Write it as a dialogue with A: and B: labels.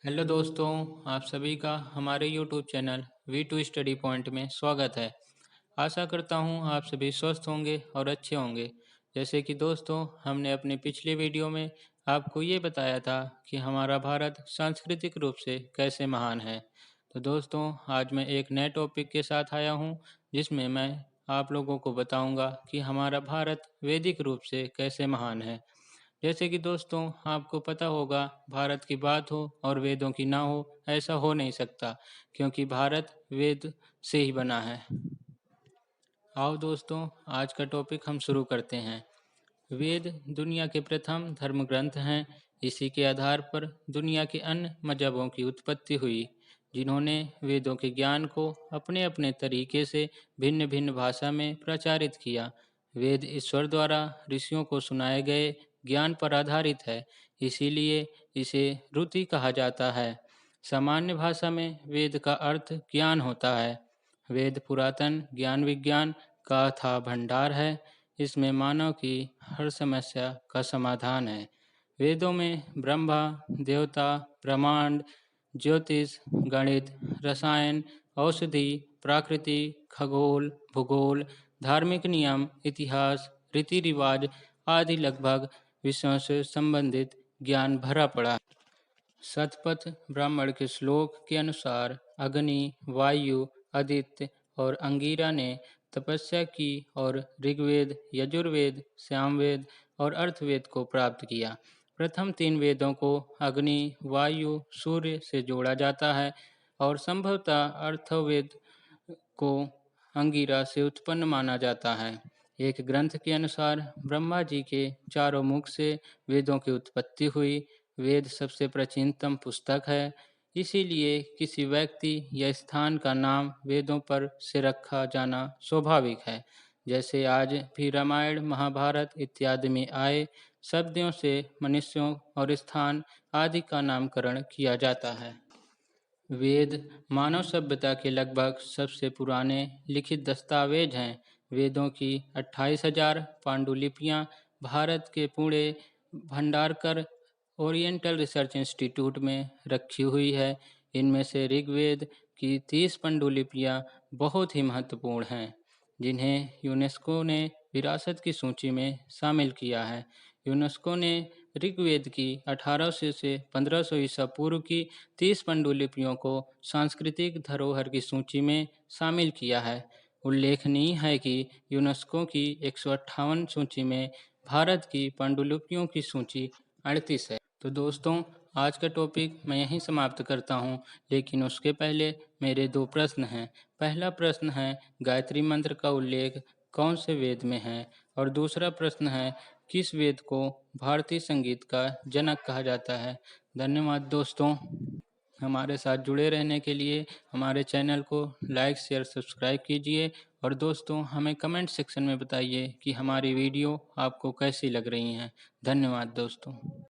A: Hello दोस्तों, आप सभी का हमारे YouTube channel V2 study point में स्वागत है। आशा करता हूँ आप सभी स्वस्थ होंगे और अच्छे होंगे। जैसे कि दोस्तों, हमने अपने पिछले वीडियो में आपको ये बताया था कि हमारा भारत सांस्कृतिक रूप से कैसे महान है। तो दोस्तों, आज मैं एक नए टॉपिक के साथ आया हूँ जिसमें मैं आप लोगों को बताऊँगा कि हमारा भारत वैदिक रूप से कैसे महान है। जैसे कि दोस्तों, आपको पता होगा, भारत की बात हो और वेदों की ना हो, ऐसा हो नहीं सकता, क्योंकि भारत वेद से ही बना है। आओ दोस्तों, आज का टॉपिक हम शुरू करते हैं। वेद दुनिया के प्रथम धर्म ग्रंथ हैं। इसी के आधार पर दुनिया के अन्य मजहबों की उत्पत्ति हुई, जिन्होंने वेदों के ज्ञान को अपने अपने तरीके से भिन्न भिन्न भाषा में प्रचारित किया। वेद ईश्वर द्वारा ऋषियों को सुनाए गए ज्ञान पर आधारित है, इसीलिए इसे ऋति कहा जाता है। सामान्य भाषा में वेद का अर्थ ज्ञान होता है। वेद पुरातन ज्ञान विज्ञान का था भंडार है। इसमें मानव की हर समस्या का समाधान है। वेदों में ब्रह्मा, देवता, ब्रह्मांड, ज्योतिष, गणित, रसायन, औषधि, प्रकृति, खगोल, भूगोल, धार्मिक नियम, इतिहास, रीति रिवाज आदि लगभग विषयों से संबंधित ज्ञान भरा पड़ा है। शतपथ ब्राह्मण के श्लोक के अनुसार अग्नि, वायु, आदित्य और अंगिरा ने तपस्या की और ऋग्वेद, यजुर्वेद, सामवेद और अर्थवेद को प्राप्त किया। प्रथम तीन वेदों को अग्नि, वायु, सूर्य से जोड़ा जाता है और संभवतः अर्थवेद को अंगिरा से उत्पन्न माना जाता है। एक ग्रंथ के अनुसार ब्रह्मा जी के चारों मुख से वेदों की उत्पत्ति हुई। वेद सबसे प्राचीनतम पुस्तक है, इसीलिए किसी व्यक्ति या स्थान का नाम वेदों पर से रखा जाना स्वाभाविक है। जैसे आज भी रामायण, महाभारत इत्यादि में आए शब्दों से मनुष्यों और स्थान आदि का नामकरण किया जाता है। वेद मानव सभ्यता के लगभग सबसे पुराने लिखित दस्तावेज हैं। वेदों की 28,000 पांडुलिपियाँ भारत के Pune Bhandarkar oriental research institute में रखी हुई है। इनमें से ऋग्वेद की 30 पांडुलिपियाँ बहुत ही महत्वपूर्ण हैं, जिन्हें यूनेस्को ने विरासत की सूची में शामिल किया है। यूनेस्को ने ऋग्वेद की 1800 से 1500 ईसा पूर्व की 30 पांडुलिपियों को सांस्कृतिक धरोहर की सूची में शामिल किया है। उल्लेखनीय है कि यूनेस्को की 158 सूची में भारत की पांडुलिपियों की सूची 38 है। तो दोस्तों, आज का टॉपिक मैं यहीं समाप्त करता हूँ, लेकिन उसके पहले मेरे दो प्रश्न हैं। पहला प्रश्न है, गायत्री मंत्र का उल्लेख कौन से वेद में है? और दूसरा प्रश्न है, किस वेद को भारतीय संगीत का जनक कहा जाता है? धन्यवाद दोस्तों। हमारे साथ जुड़े रहने के लिए हमारे चैनल को लाइक, शेयर, सब्सक्राइब कीजिए और दोस्तों, हमें कमेंट सेक्शन में बताइए कि हमारी वीडियो आपको कैसी लग रही हैं। धन्यवाद दोस्तों।